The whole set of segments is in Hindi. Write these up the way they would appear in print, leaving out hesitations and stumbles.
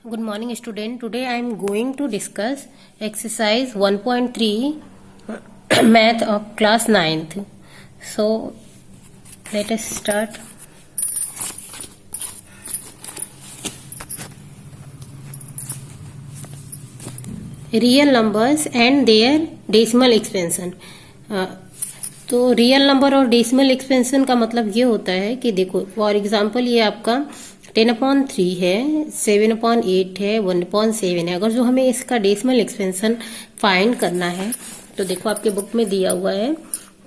Good morning, student. Today I am going to discuss exercise 1.3 math of class 9th. So let us start. Real numbers and their decimal expansion. तो रियल नंबर और डेसिमल एक्सपेंशन का मतलब ये होता है कि देखो फॉर एग्जांपल ये आपका 10/3 है, 7/8 है, 1/7 है। अगर जो हमें इसका डेसिमल एक्सपेंशन फाइंड करना है तो देखो आपके बुक में दिया हुआ है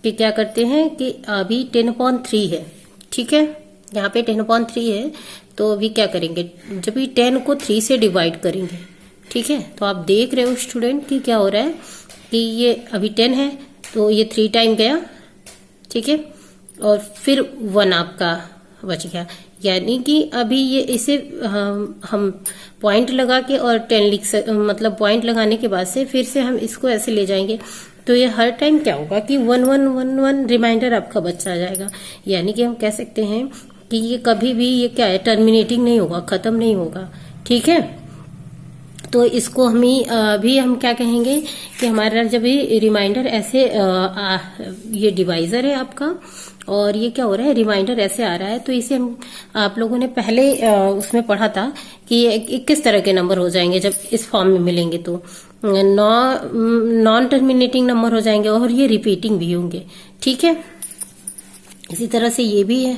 कि क्या करते हैं कि अभी 10/3 है, ठीक है, यहाँ पे 10/3 है। तो अभी क्या करेंगे, जब भी 10 को 3 से डिवाइड करेंगे, ठीक है। तो आप देख रहे हो स्टूडेंट कि क्या हो रहा है कि ये अभी 10 है तो ये 3 टाइम गया, ठीक है, और फिर 1 आपका बच गया। यानी कि अभी ये इसे हम पॉइंट लगा के और 10 मतलब पॉइंट लगाने के बाद से फिर से हम इसको ऐसे ले जाएंगे तो ये हर टाइम क्या होगा कि 1 रिमाइंडर आपका बचा जाएगा। यानी कि हम कह सकते हैं कि ये कभी भी ये क्या है, टर्मिनेटिंग नहीं होगा, खत्म नहीं होगा, ठीक है। तो इसको अभी हम क्या कहेंगे कि हमारा जब ये रिमाइंडर ऐसे ये डिवाइजर है आपका और ये क्या हो रहा है, रिमाइंडर ऐसे आ रहा है, तो इसे हम आप लोगों ने पहले उसमें पढ़ा था कि ये किस तरह के नंबर हो जाएंगे जब इस फॉर्म में मिलेंगे। तो नॉन टर्मिनेटिंग नंबर हो जाएंगे और ये रिपीटिंग भी होंगे, ठीक है। इसी तरह से ये भी है,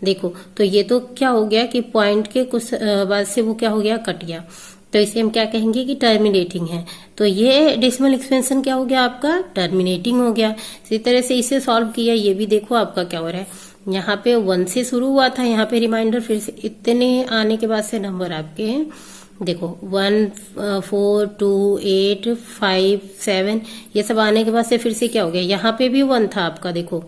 देखो तो ये तो क्या हो गया कि पॉइंट के कुछ बाद से वो क्या हो गया, कट गया, तो इसे हम क्या कहेंगे कि टर्मिनेटिंग है। तो ये डेसिमल एक्सपेंशन क्या हो गया आपका, टर्मिनेटिंग हो गया। इसी तरह से इसे सॉल्व किया, ये भी देखो आपका क्या हो रहा है, यहाँ पे 1 से शुरू हुआ था, यहाँ पे रिमाइंडर, फिर से इतने आने के बाद से नंबर आपके हैं, देखो 1 4 2 8 5 7 ये सब आने के बाद से फिर से क्या हो गया, यहाँ पे भी 1 था आपका, देखो,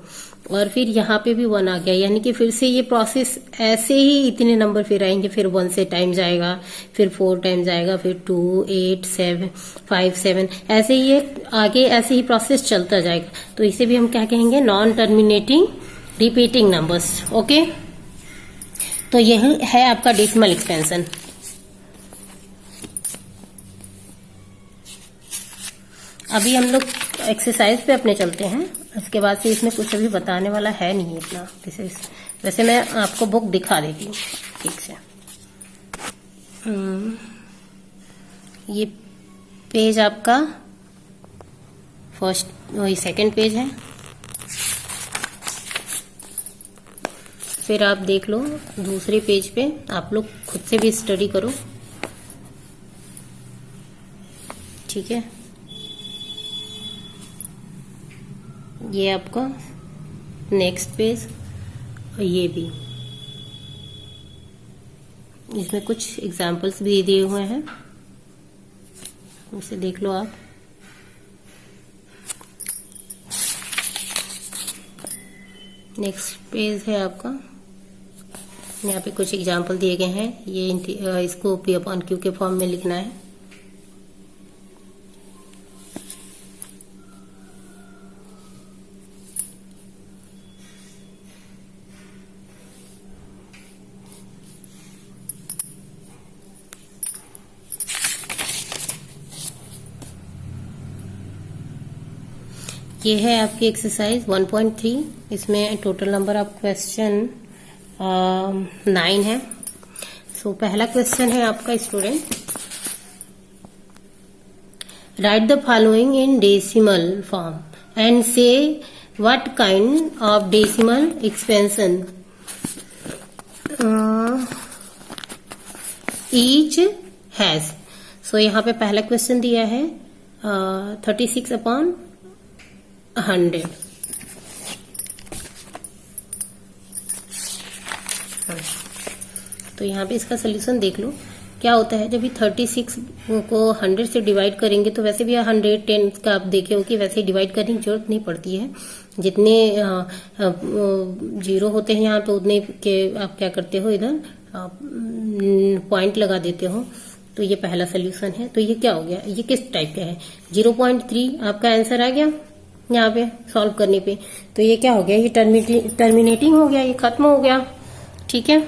और फिर यहाँ पे भी 1 आ गया। यानी कि फिर से ये प्रोसेस ऐसे ही इतने नंबर फिर आएंगे, फिर 1 से टाइम जाएगा, फिर 4 टाइम जाएगा, फिर 2 8 7 5 7 ऐसे ही ये आगे ऐसे ही प्रोसेस चलता जाएगा। तो इसे भी हम क्या कहेंगे, non terminating repeating numbers, okay. तो यही है आपका डेसिमल एक्सपेंशन। अभी हम लोग एक्सरसाइज पे अपने चलते हैं, इसके बाद से इसमें कुछ अभी बताने वाला है नहीं इतना विशेष। वैसे मैं आपको बुक दिखा देती हूँ ठीक से। ये पेज आपका वही सेकंड पेज है, फिर आप देख लो दूसरे पेज पे, आप लोग खुद से भी स्टडी करो, ठीक है। ये आपका नेक्स्ट पेज, और ये भी, इसमें कुछ एग्जाम्पल्स भी दिए हुए हैं, उसे देख लो आप। नेक्स्ट पेज है आपका, यहाँ पे कुछ एग्जाम्पल दिए गए हैं, ये इसको P/Q के फॉर्म में लिखना है। ये है आपकी एक्सरसाइज 1.3, इसमें टोटल नंबर ऑफ क्वेश्चन 9 है। सो पहला क्वेश्चन है आपका student, write the following in decimal form and say what kind of decimal expansion each has. So यहाँ पे पहला क्वेश्चन दिया है 36/100। तो यहाँ पे इसका सोल्यूशन देख लो क्या होता है। जब भी 36 को 100 से डिवाइड करेंगे तो वैसे भी 110 का आप देखे हो कि वैसे डिवाइड करने की जरूरत नहीं पड़ती है, जितने जीरो होते हैं यहाँ पे उतने के आप क्या करते हो, इधर पॉइंट लगा देते हो। तो ये पहला सोल्यूशन है। तो ये क्या हो गया, ये किस टाइप का है, 0.3 आपका आंसर आ गया यहाँ पे सॉल्व करने पे। तो ये क्या हो गया, ये टर्मिनेटिंग हो गया, ये खत्म हो गया, ठीक है।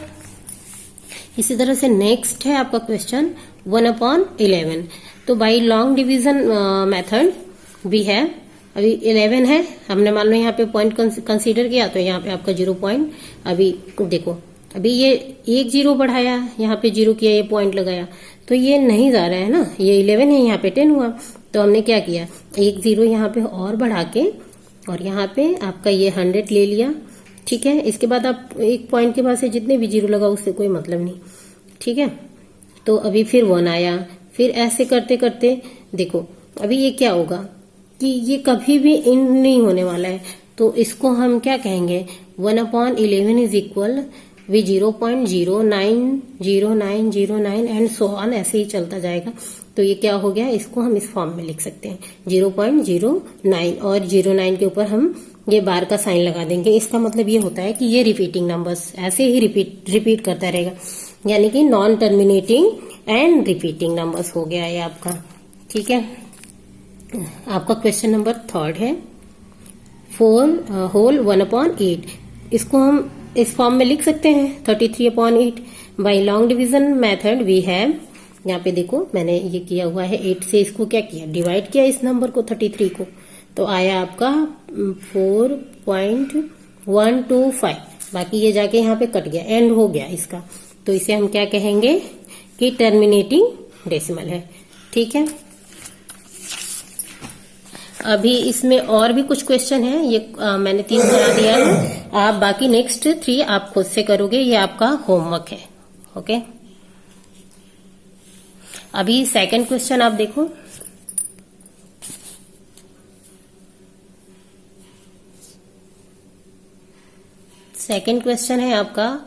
इसी तरह से नेक्स्ट है आपका क्वेश्चन 1/11। तो by long division method we have, अभी 11 है, हमने मान लो यहाँ पे पॉइंट कंसीडर किया तो यहाँ पे आपका 0 पॉइंट, अभी देखो अभी ये एक 0 बढ़ाया, यहाँ पे 0 किया, ये पॉइंट लगाया, तो ये नहीं जा रहा है ना, ये 11 है, यहाँ पे 10 हुआ। तो हमने क्या किया, एक 0 यहाँ पे और बढ़ा के और यहाँ पे आपका ये 100 ले लिया। ठीक है, इसके बाद आप एक पॉइंट के बाद से जितने भी 0 लगाओ उससे कोई मतलब नहीं। ठीक है, तो अभी फिर 1 आया, फिर ऐसे करते करते देखो अभी ये क्या होगा कि ये कभी भी इन नहीं होने वाला है, तो इसको हम क्या कहेंगे, 1/11 is equal we 0.090909 and so on, ऐसे ही चलता जाएगा। तो ये क्या हो गया, इसको हम इस फॉर्म में लिख सकते हैं 0.09 और 09 के ऊपर हम ये बार का साइन लगा देंगे। इसका मतलब ये होता है कि ये रिपीटिंग नंबर्स ऐसे ही रिपीट करता रहेगा, यानी कि non terminating and repeating numbers हो गया ये आपका। ठीक है, आपका क्वेश्चन नंबर 3 है 4 होल 1/8। इसको हम इस फॉर्म में लिख सकते हैं 33/8। By long division method we have, यहाँ पे देखो मैंने ये किया हुआ है 8 से इसको क्या किया, डिवाइड किया इस नंबर को 33 को, तो आया आपका 4.125। बाकी ये जाके यहाँ पे कट गया, एंड हो गया इसका, तो इसे हम क्या कहेंगे कि टर्मिनेटिंग डेसिमल है। ठीक है, अभी इसमें और भी कुछ क्वेश्चन है, ये मैंने 3 करा दिया है, आप बाकी नेक्स्ट 3 आप खुद से करोगे, ये आपका होमवर्क है। ओके, अभी सेकंड क्वेश्चन आप देखो। सेकंड क्वेश्चन है आपका,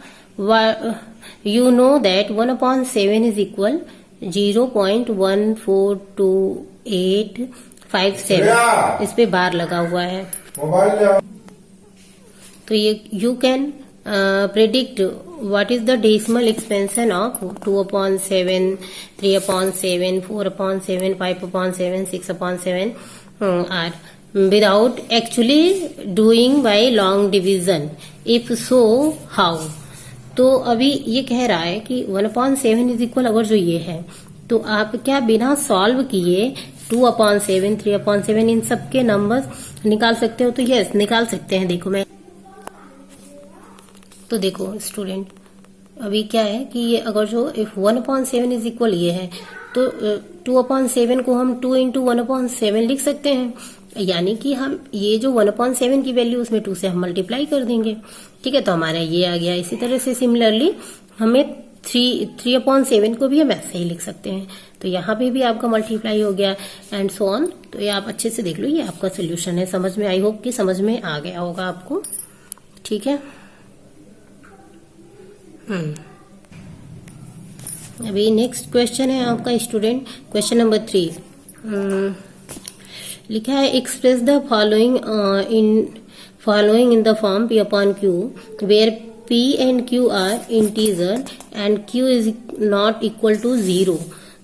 you know that 1/7 is equal 0.142857। इस पे बार लगा हुआ है, तो ये you can predict what is the decimal expansion of 2/7, 3/7, 4/7, 5/7, 6/7 are without actually doing by long division, if so how। तो अभी ये कह रहा है कि 1/7 इज इक्वल, अगर जो ये है तो आप क्या बिना सॉल्व किए 2/7, 3/7 इन सब के नंबर्स निकाल सकते हो? तो यस, निकाल सकते हैं। देखो मैं तो देखो स्टूडेंट, अभी क्या है कि ये अगर जो इफ 1/7 इज इक्वल ये है, तो 2/7 को हम 2 × 1/7 लिख सकते हैं, यानी कि हम ये जो 1/7 की वैल्यू उसमें 2 से हम मल्टीप्लाई कर देंगे। ठीक है, तो हमारा ये आ गया। इसी तरह से सिमिलरली हमें 3/7 को भी हम ऐसे ही लिख सकते हैं, तो यहाँ पे भी आपका मल्टीप्लाई हो गया एंड सो ऑन। तो ये आप अच्छे से देख लो, ये आपका सोल्यूशन है। समझ में, आई होप कि समझ में आ गया होगा आपको। ठीक है, अभी नेक्स्ट क्वेश्चन है आपका स्टूडेंट, क्वेश्चन नंबर 3। लिखा है express the following in the form P/Q where P and Q are integer and Q is not equal to 0।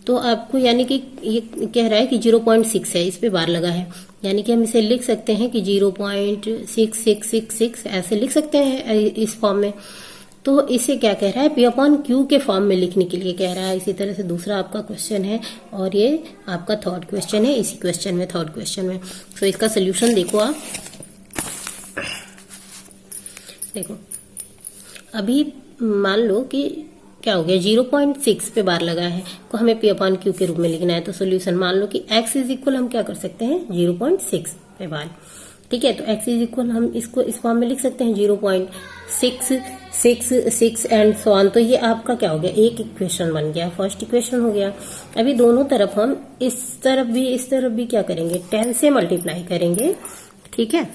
तो आपको यानी कि ये कह रहा है कि 0.6 है, इस पे बार लगा है, यानी कि हम इसे लिख सकते हैं कि 0.6666 ऐसे लिख सकते हैं इस फॉर्म में। तो इसे क्या कह रहा है, P/Q के फॉर्म में लिखने के लिए कह रहा है। इसी तरह से दूसरा आपका क्वेश्चन है और ये आपका 3rd क्वेश्चन है, इसी क्वेश्चन में 3rd क्वेश्चन में। तो इसका सोल्यूशन देखो आप, देखो अभी मान लो कि क्या हो गया, 0.6 पे बार लगा है, तो हमें P/Q के रूप में लिखना है। तो सोल्यूशन मान लो कि x इज इक्वल हम क्या कर सकते हैं 0.6 पे बार। ठीक है, तो x इज इक्वल हम इसको इस फॉर्म में लिख सकते हैं 0.666 एंड सो ऑन। तो ये आपका क्या हो गया, एक इक्वेशन बन गया, फर्स्ट इक्वेशन हो गया। अभी दोनों तरफ हम इस तरफ भी क्या करेंगे, 10 से मल्टीप्लाई करेंगे। ठीक है,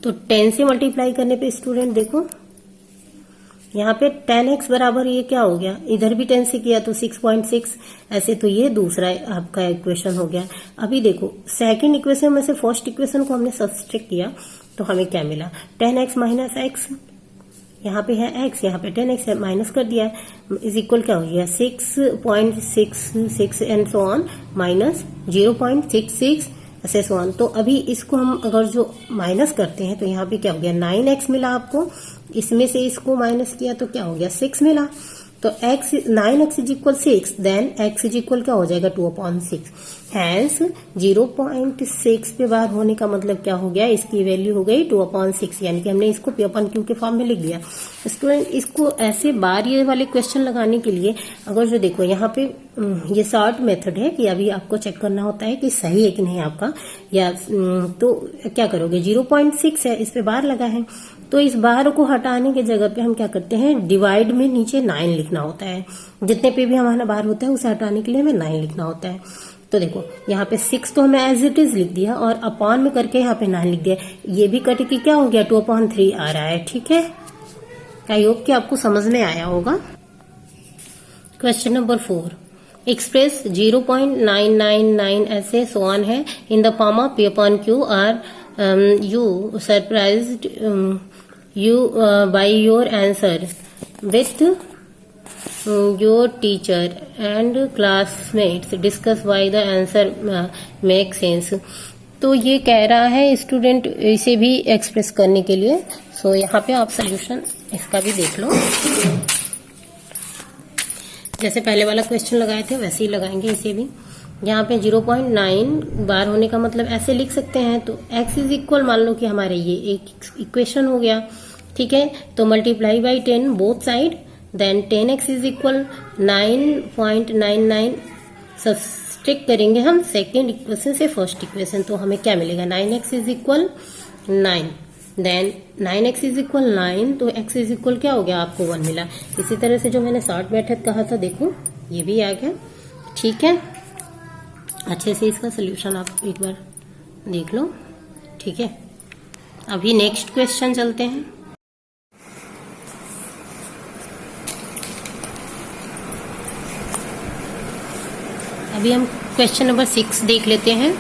तो 10 से मल्टीप्लाई करने पे स्टूडेंट देखो यहाँ पे 10x बराबर ये क्या हो गया, इधर भी 10 से किया तो 6.6 ऐसे। तो ये दूसरा आपका इक्वेशन हो गया। अभी देखो सेकंड इक्वेशन में से फर्स्ट इक्वेशन को हमने सब्सट्रैक्ट किया तो हमें क्या मिला, 10x माइनस एक्स, यहाँ पे है x, यहाँ पे 10x है, माइनस कर दिया इज इक्वल क्या हो गया 6.66 एंड सो ऑन माइनस 0.66 ऐसे सो ऑन। तो अभी इसको हम अगर जो माइनस करते हैं तो यहाँ पे क्या हो गया, 9x मिला आपको, इसमें से इसको माइनस किया तो क्या हो गया, 6 मिला। तो x 9x is equal 6, then x is equal क्या हो जाएगा, 2/6। हैंस 0.6 पे बार होने का मतलब क्या हो गया, इसकी वैल्यू हो गई 2/6, यानी कि हमने इसको p/q के फॉर्म में लिख दिया। स्टूडेंट इसको ऐसे बार ये वाले क्वेश्चन लगाने के लिए अगर जो देखो यहाँ पे ये शॉर्ट मेथड है कि अभी आपको चेक करना होता है कि सही है कि नहीं आपका, या तो क्या करोगे, 0.6 है, इस पे बार लगा है, तो इस बार को हटाने के जगह पे हम क्या करते हैं, डिवाइड में नीचे 9 लिखना होता है। जितने पे भी हमारा बार होता है उसे हटाने के लिए हमें 9 लिखना होता है। तो देखो यहाँ पे 6 तो हमें एज इट इज लिख दिया और अपॉन में करके यहाँ पे 9 लिख दिया। ये भी कट के क्या हो गया, 2/3 आ रहा है। ठीक है, आई होप कि आपको समझ में आया होगा। क्वेश्चन नंबर 4, एक्सप्रेस 0.999 ऐसे सो ऑन है in the form of p/q। Are you surprised you by your answer with your teacher and classmates, discuss why the answer makes sense। तो ये कह रहा है स्टूडेंट इसे भी एक्सप्रेस करने के लिए। सो यहाँ पे आप सोल्यूशन इसका भी देख लो, जैसे पहले वाला क्वेश्चन लगाए थे वैसे ही लगाएंगे इसे भी। यहाँ पे 0.9 बार होने का मतलब ऐसे लिख सकते हैं, तो x इज इक्वल, मान लो कि हमारे ये एक इक्वेशन हो गया। ठीक है, तो multiply by 10 both side, then 10x is equal 9.99। Subtract करेंगे हम सेकेंड इक्वेशन से फर्स्ट इक्वेशन, तो हमें क्या मिलेगा, 9x is equal 9, then 9x is equal 9, तो x इज इक्वल क्या हो गया, आपको 1 मिला। इसी तरह से जो मैंने शॉर्ट मेथड कहा था, देखो ये भी आ गया। ठीक है, अच्छे से इसका सोल्यूशन आप एक बार देख लो। ठीक है, अभी नेक्स्ट क्वेश्चन चलते हैं। अभी हम क्वेश्चन नंबर 6 देख लेते हैं।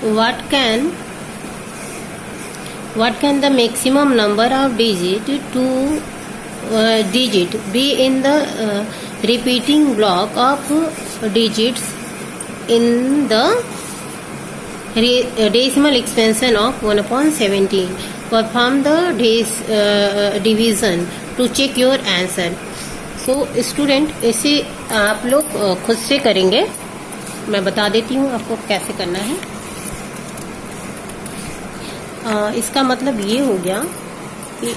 What can the maximum number of digit be in the repeating block of digits in the decimal expansion of 1/17? Perform the division to check your answer। So student इसे आप लोग खुद से करेंगे, मैं बता देती हूँ आपको कैसे करना है। इसका मतलब ये हो गया कि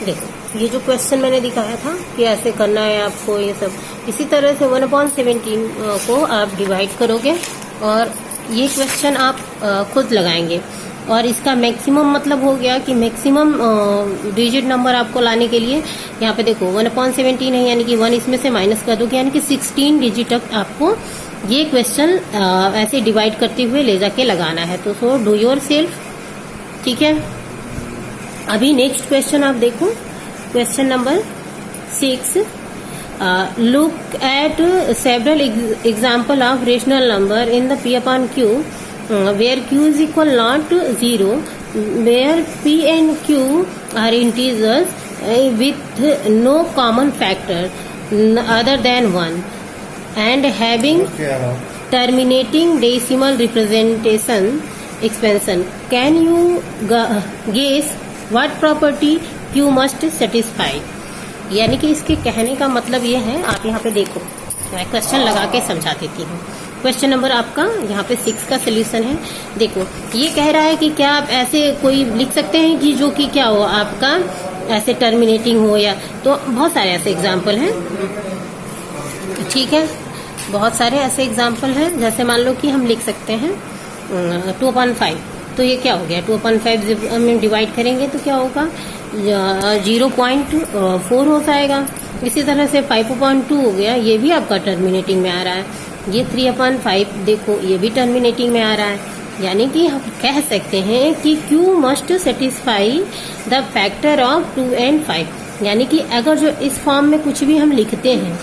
देखो ये जो क्वेश्चन मैंने दिखाया था कि ऐसे करना है आपको, ये सब इसी तरह से 1/17 को आप डिवाइड करोगे और ये क्वेश्चन आप खुद लगाएंगे। और इसका मैक्सिमम मतलब हो गया कि मैक्सिमम डिजिट नंबर आपको लाने के लिए यहाँ पे देखो 1/17 है, यानी कि 1 इसमें से माइनस कर दोगे, यानी कि 16 डिजिट तक आपको ये क्वेश्चन ऐसे डिवाइड करते हुए ले जाके लगाना है। तो सो डू योर सेल्फ। ठीक है, अभी नेक्स्ट क्वेश्चन आप देखो, question number 6। Look at several example of rational number in the p/q where q is equal not 0, where p and q are integers with no common factor other than 1 and having terminating decimal representation expansion. Can you guess what property q must satisfy? यानी कि इसके कहने का मतलब ये है, आप यहाँ पे देखो मैं क्वेश्चन लगा के समझा देती हूँ। क्वेश्चन नंबर आपका यहाँ पे 6 का सोल्यूशन है। देखो ये कह रहा है कि क्या आप ऐसे कोई लिख सकते हैं कि जो कि क्या हो आपका ऐसे टर्मिनेटिंग हो, या तो बहुत सारे ऐसे एग्जाम्पल हैं। ठीक है, बहुत सारे ऐसे एग्जाम्पल हैं, जैसे मान लो कि हम लिख सकते हैं 2/5, तो ये क्या हो गया 2/5 जब हम डिवाइड करेंगे तो क्या होगा 0.4 हो जाएगा। इसी तरह से 5/2 हो गया, ये भी आपका टर्मिनेटिंग में आ रहा है। ये 3/5 देखो ये भी टर्मिनेटिंग में आ रहा है। यानी कि हम कह सकते हैं कि Q must satisfy the factor of 2 and 5। यानी कि अगर जो इस फॉर्म में कुछ भी हम लिखते हैं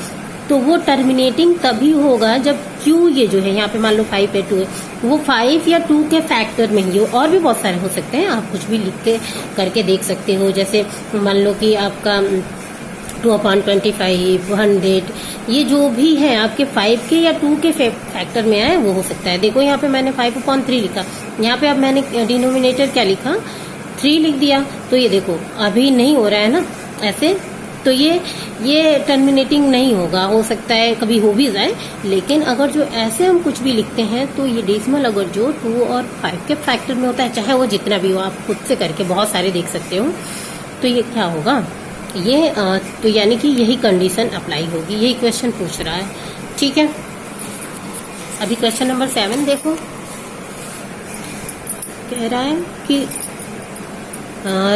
तो वो टर्मिनेटिंग तभी होगा जब Q ये जो है यहाँ पे मान लो 5 है 2 है, वो 5 या 2 के फैक्टर में ही हो। और भी बहुत सारे हो सकते हैं, आप कुछ भी लिख के करके देख सकते हो। जैसे मान लो कि आपका 2/25, 100, ये जो भी है आपके 5 के या 2 के फैक्टर में आए वो हो सकता है। देखो यहाँ पे मैंने 5/3 लिखा, यहाँ पे अब मैंने डिनोमिनेटर क्या लिखा, 3 लिख दिया। तो ये देखो अभी नहीं हो रहा है ना ऐसे, तो ये टर्मिनेटिंग नहीं होगा, हो सकता है कभी हो भी जाए। लेकिन अगर जो ऐसे हम कुछ भी लिखते हैं तो ये डेसिमल अगर जो 2 और 5 के फैक्टर में होता है, चाहे वो जितना भी हो, आप खुद से करके बहुत सारे देख सकते हो, तो ये क्या होगा, ये तो यानी कि यही कंडीशन अप्लाई होगी, यही क्वेश्चन पूछ रहा है। ठीक है, अभी क्वेश्चन नंबर 7 देखो, कह रहा है कि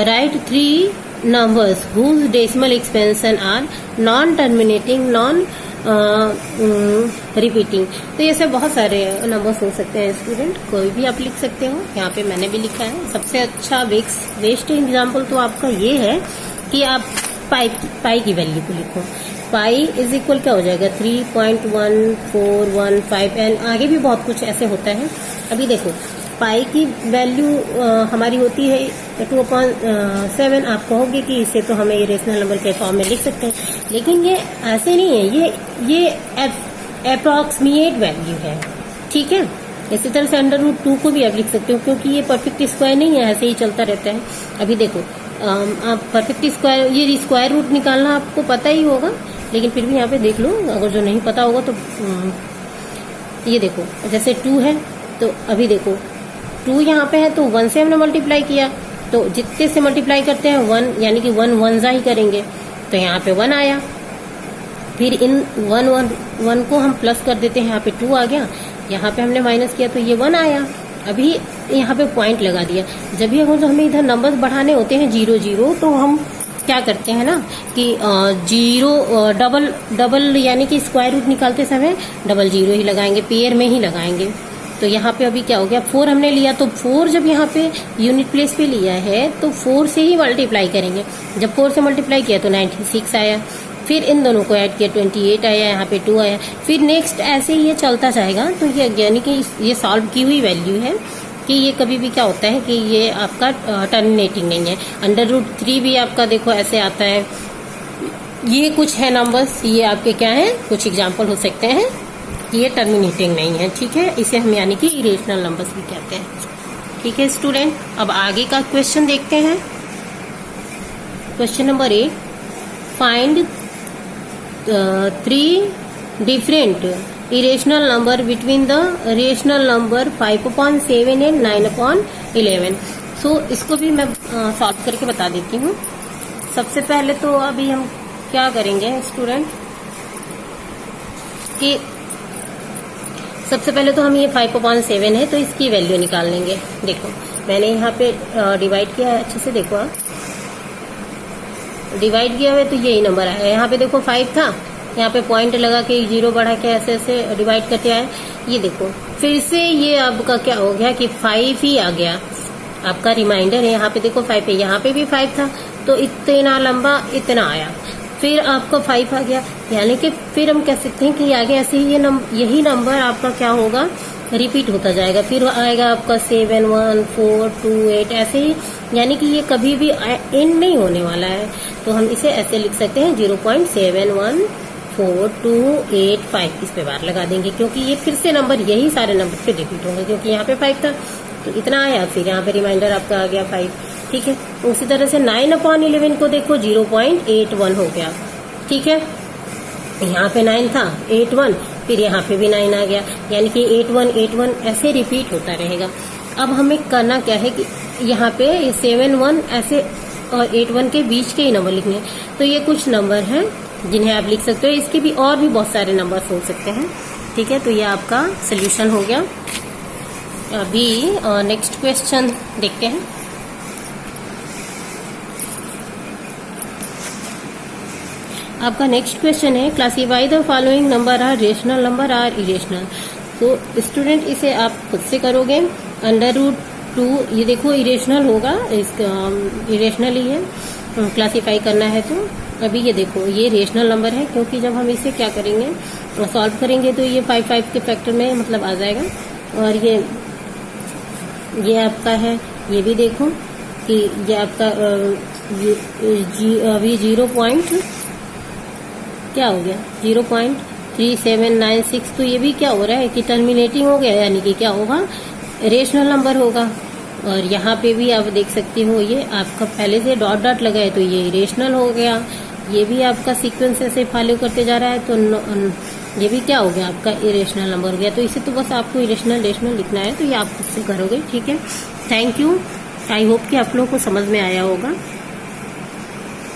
right 3 numbers whose decimal expansion are non-terminating, non-repeating। तो ये सब बहुत सारे नंबर्स हो सकते हैं स्टूडेंट, कोई भी आप लिख सकते हो। यहाँ पे मैंने भी लिखा है। सबसे अच्छा बेस्ट एग्जाम्पल तो आपका ये है कि आप पाई की वैल्यू को लिखो। पाई इज इक्वल क्या हो जाएगा, 3.1415, एंड आगे भी बहुत कुछ ऐसे होता है। अभी देखो पाई की वैल्यू हमारी होती है 2/7। आप कहोगे कि इसे तो हमें इरेशनल नंबर के फॉर्म में लिख सकते हैं, लेकिन ये ऐसे नहीं है, ये अप्रॉक्सीमेट वैल्यू है। ठीक है, इसी तरह से √2 को भी आप लिख सकते हो, क्योंकि ये परफेक्ट स्क्वायर नहीं है, ऐसे ही चलता रहता है। अभी देखो आप परफेक्ट स्क्वायर, ये स्क्वायर रूट निकालना आपको पता ही होगा, लेकिन फिर भी यहाँ पे देख लो, अगर जो नहीं पता होगा तो ये देखो जैसे 2 है, तो अभी देखो 2 यहाँ पे है तो 1 से हमने मल्टीप्लाई किया, तो जितने से मल्टीप्लाई करते हैं 1, यानी कि 1 1 ही करेंगे, तो यहाँ पे 1 आया। फिर इन 1 को हम प्लस कर देते हैं, यहाँ पे 2 आ गया, यहाँ पे हमने माइनस किया तो ये 1 आया। अभी यहाँ पे पॉइंट लगा दिया। जब भी अगर हमें इधर नंबर्स बढ़ाने होते हैं 0 0, तो हम क्या करते हैं ना कि 0 डबल यानी कि स्क्वायर रूट निकालते समय डबल 0 ही लगाएंगे, पेयर में ही लगाएंगे। तो यहाँ पे अभी क्या हो गया, 4 हमने लिया, तो 4 जब यहाँ पे यूनिट प्लेस पे लिया है तो 4 से ही मल्टीप्लाई करेंगे। जब 4 से मल्टीप्लाई किया तो 96 आया, फिर इन दोनों को ऐड किया 28 आया, यहाँ पे 2 आया, फिर नेक्स्ट ऐसे ही ये चलता जाएगा। तो ये यानी कि ये सॉल्व की हुई वैल्यू है कि ये कभी भी क्या होता है कि ये आपका टर्मिनेटिंग नहीं है। √3 भी आपका देखो ऐसे आता है। ये कुछ है नंबर्स, ये आपके क्या है, कुछ एग्जाम्पल हो सकते हैं, ये टर्मिनेटिंग नहीं है। ठीक है, इसे हम यानी कि इरेशनल नंबर्स भी कहते हैं। ठीक है स्टूडेंट, अब आगे का क्वेश्चन देखते हैं। Question number 8, find 3 different irrational number between the rational number 5/7 and 9/11। सो इसको भी मैं सॉल्व करके बता देती हूँ। सबसे पहले तो अभी हम क्या करेंगे स्टूडेंट कि सबसे पहले तो हम ये 5/7 है तो इसकी वैल्यू निकाल लेंगे। देखो मैंने यहाँ पे डिवाइड किया है, अच्छे से देखो आप, डिवाइड किया हुआ है तो यही नंबर आया। यहाँ पे देखो 5 था, यहाँ पे पॉइंट लगा के 0 बढ़ा के ऐसे ऐसे डिवाइड करके आया। ये देखो फिर से ये आपका क्या हो गया कि 5 ही आ गया, आपका रिमाइंडर है। यहाँ पे देखो 5 है, यहाँ पे भी 5 था, तो इतना लंबा इतना आया, फिर आपका 5 आ गया। यानी कि फिर हम कह सकते हैं कि आगे ऐसे ही यही नंबर आपका क्या होगा, रिपीट होता जाएगा। फिर आएगा आपका 7 1 4 2 8 ऐसे ही, यानी कि ये कभी भी एंड नहीं होने वाला है। तो हम इसे ऐसे लिख सकते हैं 0.71428 इस पे बार लगा देंगे, क्योंकि ये फिर से नंबर यही सारे नंबर फिर रिपीट होंगे, क्योंकि यहाँ पे 5 था तो इतना आया, फिर यहाँ पे रिमाइंडर आपका आ गया 5। ठीक है, उसी तरह से 9/11 को देखो 0.81 हो गया। ठीक है, यहाँ पे 9 था 81, फिर यहाँ पे भी 9 आ गया, यानी कि 81 ऐसे रिपीट होता रहेगा। अब हमें करना क्या है कि यहाँ पे 7 1 ऐसे और 8 1 के बीच के ही नंबर लिखने हैं। तो ये कुछ नंबर हैं जिन्हें आप लिख सकते हो, इसके भी और भी बहुत सारे नंबर हो सकते हैं। ठीक है, तो ये आपका सोल्यूशन हो गया। अभी नेक्स्ट क्वेश्चन देखते हैं। आपका नेक्स्ट क्वेश्चन है, classify the following number are rational number are irrational. तो स्टूडेंट इसे आप खुद से करोगे। √2 ये देखो इरेशनल होगा, इरेशनल ही है, क्लासीफाई करना है। तो अभी ये देखो ये रेशनल नंबर है, क्योंकि जब हम इसे क्या करेंगे सॉल्व करेंगे तो ये 5 5 के फैक्टर में मतलब आ जाएगा। और ये आपका है, ये भी देखो कि ये आपका अभी क्या हो गया 0.3796। तो ये भी क्या हो रहा है कि टर्मिनेटिंग हो गया, यानी कि क्या होगा, रेशनल नंबर होगा। और यहाँ पे भी आप देख सकते हो ये आपका पहले से डॉट डॉट लगा है तो ये इरेशनल हो गया। ये भी आपका सीक्वेंस ऐसे फॉलो करते जा रहा है तो ये भी क्या हो गया, आपका इरेशनल नंबर हो गया। तो इसे तो बस आपको इरेशनल रेशनल लिखना है, तो ये आप खुद से करोगे, ठीक है। Thank you. आई होप कि आप लोगों को समझ में आया होगा।